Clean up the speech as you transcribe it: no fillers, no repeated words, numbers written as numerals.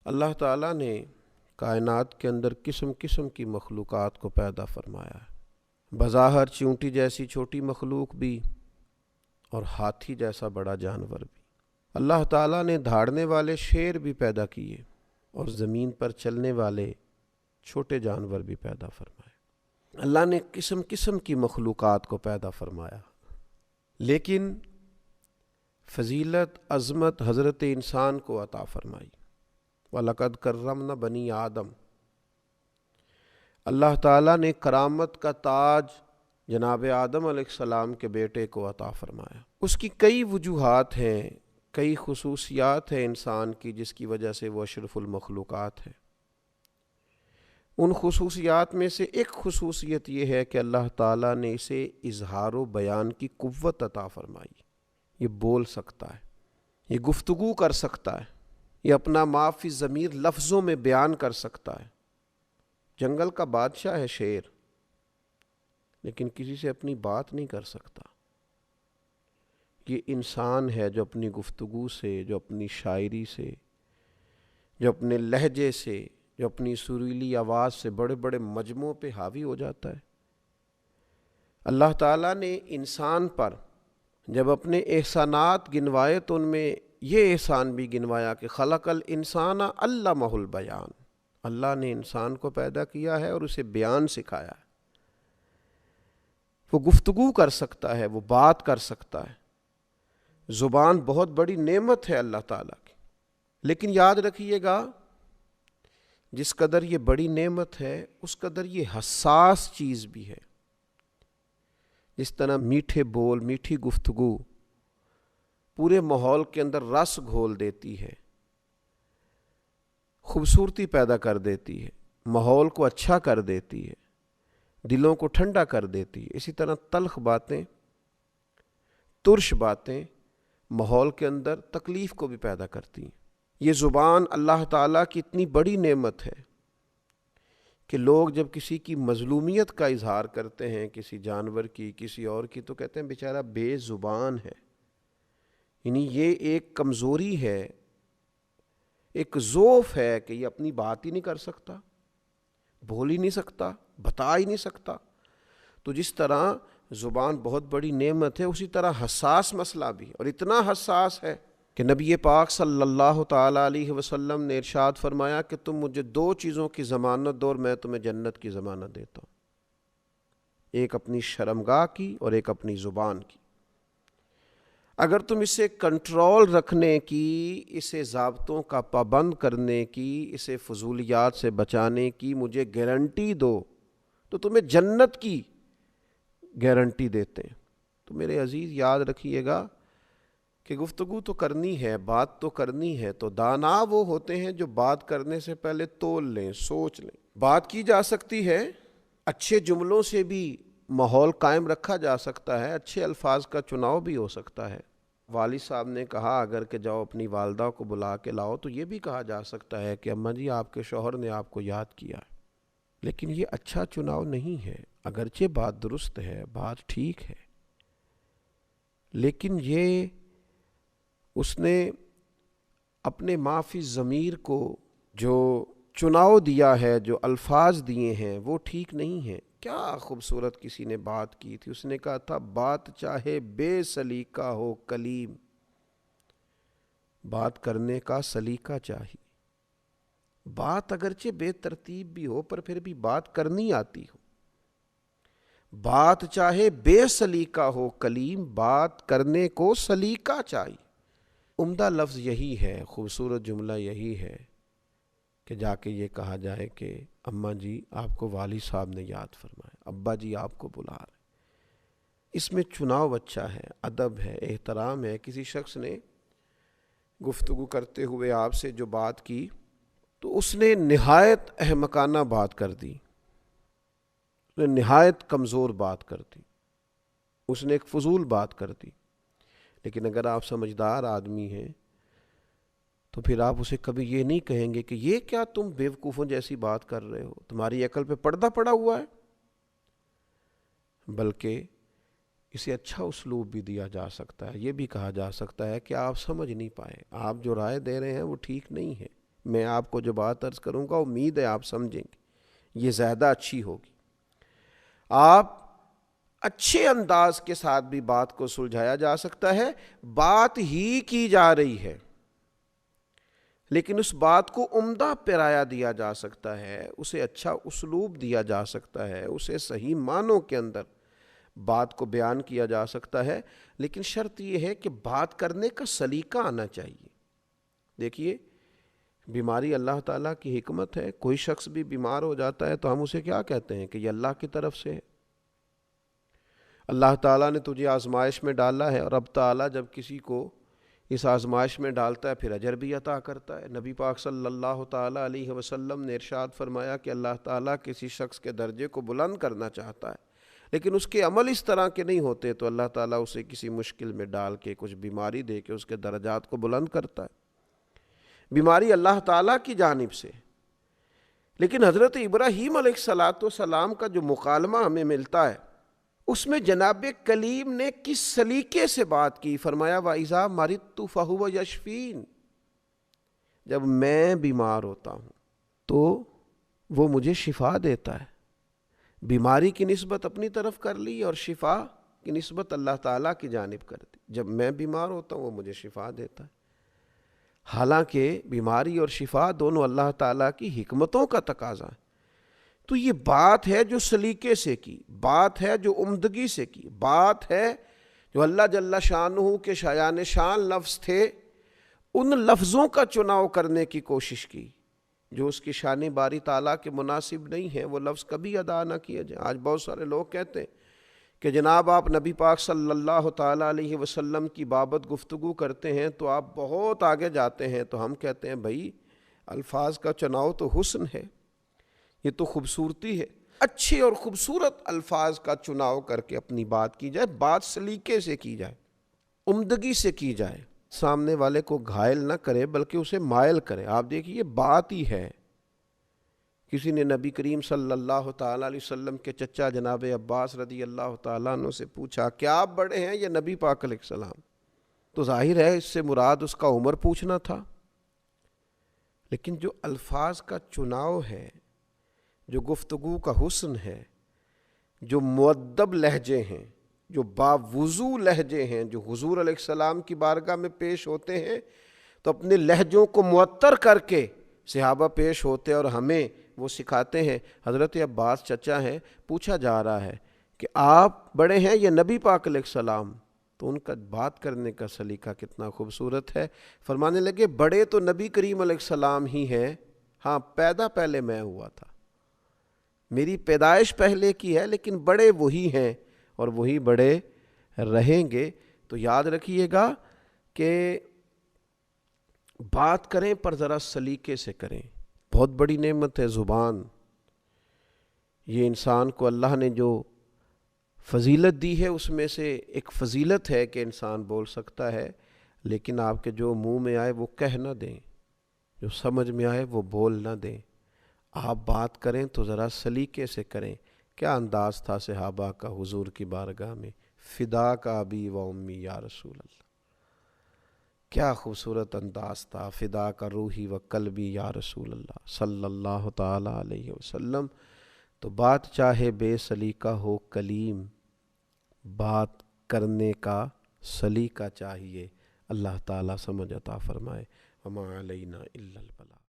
اللہ تعالیٰ نے کائنات کے اندر قسم قسم کی مخلوقات کو پیدا فرمایا ہے، بظاہر چیونٹی جیسی چھوٹی مخلوق بھی اور ہاتھی جیسا بڑا جانور بھی۔ اللہ تعالیٰ نے دھاڑنے والے شیر بھی پیدا کیے اور زمین پر چلنے والے چھوٹے جانور بھی پیدا فرمائے۔ اللہ نے قسم قسم کی مخلوقات کو پیدا فرمایا، لیکن فضیلت عظمت حضرت انسان کو عطا فرمائی۔ وَلَقَدْ كَرَّمْنَا بَنِي آدم، اللہ تعالیٰ نے کرامت کا تاج جناب آدم علیہ السلام کے بیٹے کو عطا فرمایا۔ اس کی کئی وجوہات ہیں، کئی خصوصیات ہیں انسان کی جس کی وجہ سے وہ اشرف المخلوقات ہے۔ ان خصوصیات میں سے ایک خصوصیت یہ ہے کہ اللہ تعالیٰ نے اسے اظہار و بیان کی قوت عطا فرمائی۔ یہ بول سکتا ہے، یہ گفتگو کر سکتا ہے، یہ اپنا ما فی الضمیر لفظوں میں بیان کر سکتا ہے۔ جنگل کا بادشاہ ہے شیر، لیکن کسی سے اپنی بات نہیں کر سکتا۔ یہ انسان ہے جو اپنی گفتگو سے، جو اپنی شاعری سے، جو اپنے لہجے سے، جو اپنی سریلی آواز سے بڑے بڑے مجموعوں پہ حاوی ہو جاتا ہے۔ اللہ تعالیٰ نے انسان پر جب اپنے احسانات گنوائے تو ان میں یہ احسان بھی گنوایا کہ خلق الانسان علمہ البیان، اللہ نے انسان کو پیدا کیا ہے اور اسے بیان سکھایا ہے۔ وہ گفتگو کر سکتا ہے، وہ بات کر سکتا ہے۔ زبان بہت بڑی نعمت ہے اللہ تعالیٰ کی، لیکن یاد رکھیے گا جس قدر یہ بڑی نعمت ہے اس قدر یہ حساس چیز بھی ہے۔ جس طرح میٹھے بول، میٹھی گفتگو پورے ماحول کے اندر رس گھول دیتی ہے، خوبصورتی پیدا کر دیتی ہے، ماحول کو اچھا کر دیتی ہے، دلوں کو ٹھنڈا کر دیتی ہے، اسی طرح تلخ باتیں، ترش باتیں ماحول کے اندر تکلیف کو بھی پیدا کرتی ہیں۔ یہ زبان اللہ تعالیٰ کی اتنی بڑی نعمت ہے کہ لوگ جب کسی کی مظلومیت کا اظہار کرتے ہیں، کسی جانور کی، کسی اور کی، تو کہتے ہیں بیچارہ بے زبان ہے۔ یعنی یہ ایک کمزوری ہے، ایک ضعف ہے کہ یہ اپنی بات ہی نہیں کر سکتا، بول ہی نہیں سکتا، بتا ہی نہیں سکتا۔ تو جس طرح زبان بہت بڑی نعمت ہے، اسی طرح حساس مسئلہ بھی، اور اتنا حساس ہے کہ نبی پاک صلی اللہ تعالیٰ علیہ وسلم نے ارشاد فرمایا کہ تم مجھے دو چیزوں کی ضمانت دو اور میں تمہیں جنت کی ضمانت دیتا ہوں، ایک اپنی شرمگاہ کی اور ایک اپنی زبان کی۔ اگر تم اسے کنٹرول رکھنے کی، اسے ضابطوں کا پابند کرنے کی، اسے فضولیات سے بچانے کی مجھے گارنٹی دو تو تمہیں جنت کی گارنٹی دیتے ہیں۔ تو میرے عزیز یاد رکھیے گا کہ گفتگو تو کرنی ہے، بات تو کرنی ہے، تو دانا وہ ہوتے ہیں جو بات کرنے سے پہلے تول لیں، سوچ لیں۔ بات کی جا سکتی ہے، اچھے جملوں سے بھی ماحول قائم رکھا جا سکتا ہے، اچھے الفاظ کا چناؤ بھی ہو سکتا ہے۔ والد صاحب نے کہا اگر کہ جاؤ اپنی والدہ کو بلا کے لاؤ، تو یہ بھی کہا جا سکتا ہے کہ اماں جی آپ کے شوہر نے آپ کو یاد کیا، لیکن یہ اچھا چناؤ نہیں ہے۔ اگرچہ بات درست ہے، بات ٹھیک ہے، لیکن یہ اس نے اپنے ما فی الضمیر کو جو چناؤ دیا ہے، جو الفاظ دیے ہیں، وہ ٹھیک نہیں ہیں۔ کیا خوبصورت کسی نے بات کی تھی، اس نے کہا تھا بات چاہے بے سلیقہ ہو کلیم، بات کرنے کا سلیقہ چاہیے۔ بات اگرچہ بے ترتیب بھی ہو پر پھر بھی بات کرنی آتی ہو۔ بات چاہے بے سلیقہ ہو کلیم، بات کرنے کو سلیقہ چاہیے۔ عمدہ لفظ یہی ہے، خوبصورت جملہ یہی ہے کہ جا کے یہ کہا جائے کہ اماں جی آپ کو والد صاحب نے یاد فرمایا، ابا جی آپ کو بلا رہے۔ اس میں چناؤ اچھا ہے، ادب ہے، احترام ہے۔ کسی شخص نے گفتگو کرتے ہوئے آپ سے جو بات کی تو اس نے نہایت احمقانہ بات کر دی، اس نے نہایت کمزور بات کر دی، اس نے ایک فضول بات کر دی۔ لیکن اگر آپ سمجھدار آدمی ہیں تو پھر آپ اسے کبھی یہ نہیں کہیں گے کہ یہ کیا تم بیوقوفوں جیسی بات کر رہے ہو، تمہاری عقل پہ پردہ پڑا ہوا ہے، بلکہ اسے اچھا اسلوب بھی دیا جا سکتا ہے۔ یہ بھی کہا جا سکتا ہے کہ آپ سمجھ نہیں پائے، آپ جو رائے دے رہے ہیں وہ ٹھیک نہیں ہے، میں آپ کو جو بات عرض کروں گا امید ہے آپ سمجھیں گے، یہ زیادہ اچھی ہوگی۔ آپ اچھے انداز کے ساتھ بھی بات کو سلجھایا جا سکتا ہے، بات ہی کی جا رہی ہے لیکن اس بات کو عمدہ پیرایا دیا جا سکتا ہے، اسے اچھا اسلوب دیا جا سکتا ہے، اسے صحیح معنوں کے اندر بات کو بیان کیا جا سکتا ہے، لیکن شرط یہ ہے کہ بات کرنے کا سلیقہ آنا چاہیے۔ دیکھیے، بیماری اللہ تعالیٰ کی حکمت ہے، کوئی شخص بھی بیمار ہو جاتا ہے تو ہم اسے کیا کہتے ہیں کہ یہ اللہ کی طرف سے ہے، اللہ تعالیٰ نے تجھے آزمائش میں ڈالا ہے، اور اب تعالیٰ جب کسی کو اس آزمائش میں ڈالتا ہے پھر اجر بھی عطا کرتا ہے۔ نبی پاک صلی اللہ تعالیٰ علیہ وسلم نے ارشاد فرمایا کہ اللہ تعالیٰ کسی شخص کے درجے کو بلند کرنا چاہتا ہے لیکن اس کے عمل اس طرح کے نہیں ہوتے تو اللہ تعالیٰ اسے کسی مشکل میں ڈال کے کچھ بیماری دے کے اس کے درجات کو بلند کرتا ہے۔ بیماری اللہ تعالیٰ کی جانب سے، لیکن حضرت ابراہیم علیہ السلام کا جو مکالمہ ہمیں ملتا ہے اس میں جناب کلیم نے کس سلیقے سے بات کی، فرمایا وَإِذَا مَرِضْتُ فَهُوَ يَشْفِينِ، جب میں بیمار ہوتا ہوں تو وہ مجھے شفا دیتا ہے۔ بیماری کی نسبت اپنی طرف کر لی اور شفا کی نسبت اللہ تعالیٰ کی جانب کر دی، جب میں بیمار ہوتا ہوں وہ مجھے شفا دیتا ہے۔ حالانکہ بیماری اور شفا دونوں اللہ تعالیٰ کی حکمتوں کا تقاضا ہے۔ تو یہ بات ہے جو سلیقے سے کی، بات ہے جو عمدگی سے کی، بات ہے جو اللہ جل شانہ کے شایان شان لفظ تھے ان لفظوں کا چناؤ کرنے کی کوشش کی جو اس کی شان باری تعالیٰ کے مناسب نہیں ہے، وہ لفظ کبھی ادا نہ کیا جائے۔ آج بہت سارے لوگ کہتے ہیں کہ جناب آپ نبی پاک صلی اللہ تعالیٰ علیہ وسلم کی بابت گفتگو کرتے ہیں تو آپ بہت آگے جاتے ہیں، تو ہم کہتے ہیں بھائی الفاظ کا چناؤ تو حسن ہے، یہ تو خوبصورتی ہے، اچھے اور خوبصورت الفاظ کا چناؤ کر کے اپنی بات کی جائے، بات سلیقے سے کی جائے، عمدگی سے کی جائے، سامنے والے کو گھائل نہ کرے بلکہ اسے مائل کرے۔ آپ دیکھیے بات ہی ہے، کسی نے نبی کریم صلی اللہ تعالیٰ علیہ وسلم کے چچا جناب عباس رضی اللہ تعالیٰ عنہ سے پوچھا کیا آپ بڑے ہیں یا نبی پاک علیہ السلام؟ تو ظاہر ہے اس سے مراد اس کا عمر پوچھنا تھا، لیکن جو الفاظ کا چناؤ ہے، جو گفتگو کا حسن ہے، جو مؤدب لہجے ہیں، جو باوضو لہجے ہیں، جو حضور علیہ السلام کی بارگاہ میں پیش ہوتے ہیں تو اپنے لہجوں کو معطر کر کے صحابہ پیش ہوتے اور ہمیں وہ سکھاتے ہیں۔ حضرت عباس چچا ہیں، پوچھا جا رہا ہے کہ آپ بڑے ہیں یا نبی پاک علیہ السلام؟ تو ان کا بات کرنے کا سلیقہ کتنا خوبصورت ہے، فرمانے لگے بڑے تو نبی کریم علیہ السلام ہی ہیں، ہاں پیدا پہلے میں ہوا تھا، میری پیدائش پہلے کی ہے، لیکن بڑے وہی ہیں اور وہی بڑے رہیں گے۔ تو یاد رکھیے گا کہ بات کریں پر ذرا سلیقے سے کریں۔ بہت بڑی نعمت ہے زبان، یہ انسان کو اللہ نے جو فضیلت دی ہے اس میں سے ایک فضیلت ہے کہ انسان بول سکتا ہے، لیکن آپ کے جو منہ میں آئے وہ کہہ نہ دیں، جو سمجھ میں آئے وہ بول نہ دیں۔ آپ بات کریں تو ذرا سلیقے سے کریں۔ کیا انداز تھا صحابہ کا حضور کی بارگاہ میں، فدا کا ابی و امی یا رسول اللہ، کیا خوبصورت انداز تھا، فدا کا روحی و قلبی یا رسول اللہ صلی اللہ تعالی علیہ وسلم۔ تو بات چاہے بے سلیقہ ہو کلیم، بات کرنے کا سلیقہ چاہیے۔ اللہ تعالیٰ سمجھ عطا فرمائے۔ وما علینا الا البلاغ۔